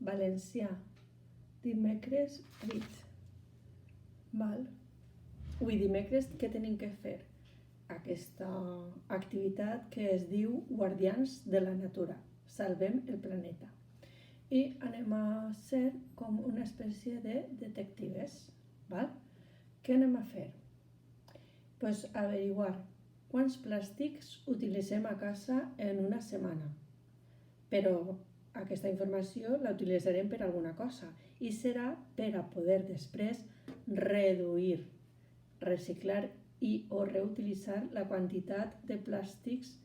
valencià, dimecres, rit. Val? Avui dimecres què tenim que fer? Aquesta activitat que es diu Guardians de la Natura. Salvem el planeta. I anem a ser com una espècie de detectives. Val? Què anem a fer? Pues averiguar quants plàstics utilitzem a casa en una setmana. Però aquesta informació la utilitzarem per alguna cosa i serà per a poder després reduir, reciclar i o reutilitzar la quantitat de plàstics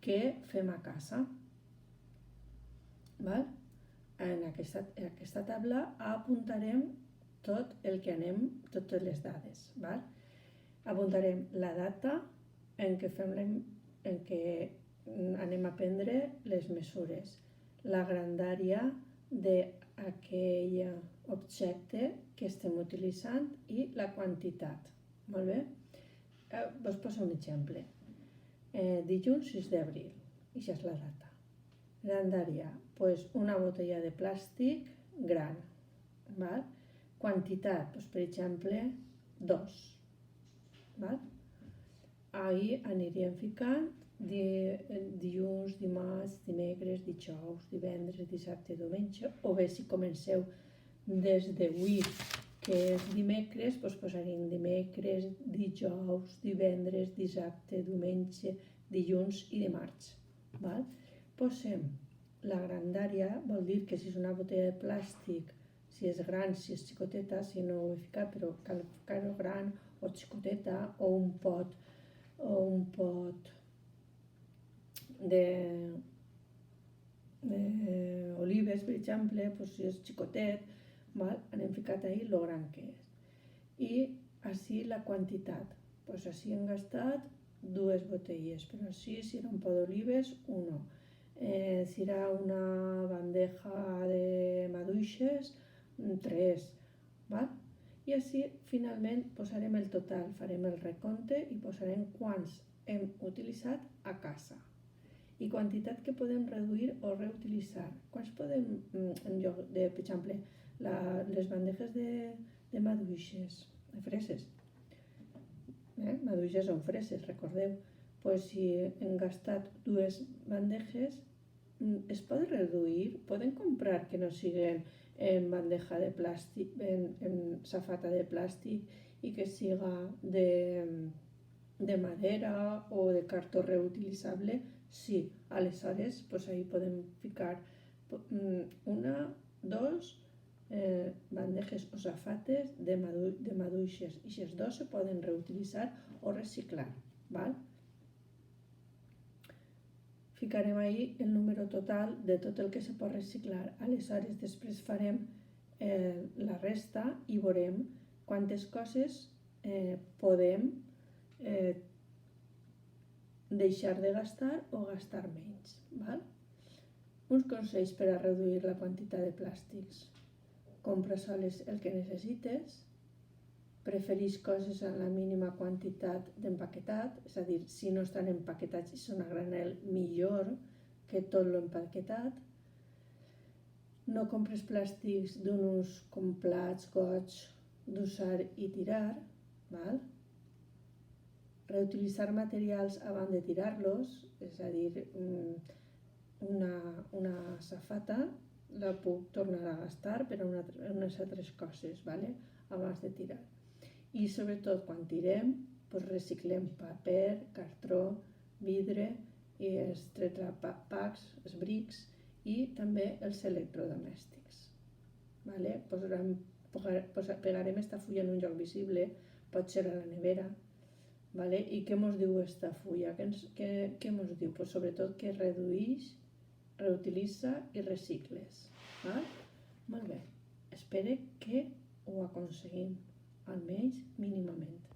que fem a casa. Val? En aquesta taula apuntarem tot el que totes les dades. Val? Apuntarem la data en què anem a prendre les mesures, la grandària d'aquell objecte que estem utilitzant i la quantitat. Molt bé? Vos poso un exemple. Dilluns 6 d'abril, això és la data. Grandària, pues una botella de plàstic gran. Val? Quantitat, pues, per exemple, 2. Val? Ahir aniríem ficant dilluns, dimarts, dimecres, dijous, divendres, dissabte, diumenge, o bé si comenceu des d'avui, que és dimecres, doncs posaríem dimecres, dijous, divendres, dissabte, diumenge, dilluns i dimarts. Val? Posem la grandària, vol dir que si és una botella de plàstic, si és gran, si és xicoteta, si no ho he ficat, però cal ficar-ho gran o xicoteta, o un pot d'olives, per exemple, doncs si és xicotet, anem ficat ahí lo gran que és. I així la quantitat, doncs així hem gastat 2 botelles, però així si era un pot d'olives, 1. Si era una bandeja de maduixes, 3. Val? I així finalment posarem el total, farem el recompte i posarem quants hem utilitzat a casa i quantitat que podem reduir o reutilitzar. Quants podem, en lloc de, per exemple, les bandejes de maduixes, de freses, maduixes són freses, recordeu, pues si hem gastat 2 bandejes, es pot reduir, podem comprar que no siguin en bandeja de plàstic, en safata de plàstic i que siga de madera o de cartó reutilitzable. Sí, aleshores ahí podem ficar 1, 2 bandejes o safates de maduixes i aquests 2 se poden reutilitzar o reciclar. Val? Ficarem ahí el número total de tot el que se pot reciclar. Aleshores després farem la resta i veurem quantes coses podem deixar de gastar o gastar menys. Val? Uns consells per a reduir la quantitat de plàstics. Compra sols el que necessites, prefereix coses en la mínima quantitat d'empaquetat, és a dir, si no estan empaquetats i són a granel, millor que tot l'empaquetat. No compres plàstics d'un ús com plats, gots, d'usar i tirar. Val? Reutilitzar materials abans de tirar-los, és a dir, una safata la puc tornar a gastar per a unes altres coses, vale? Abans de tirar. I sobretot quan tirem, reciclem paper, cartró, vidre i els tetrapaks, els brics i també els electrodomèstics. Vale? Pegarem aquesta fulla en un lloc visible, pot ser a la nevera. Vale? I què ens diu aquesta fulla? Què ens diu? Sobretot que reduïx, reutilitza i recicles. Molt bé. Espero que ho aconseguim, almenys mínimament.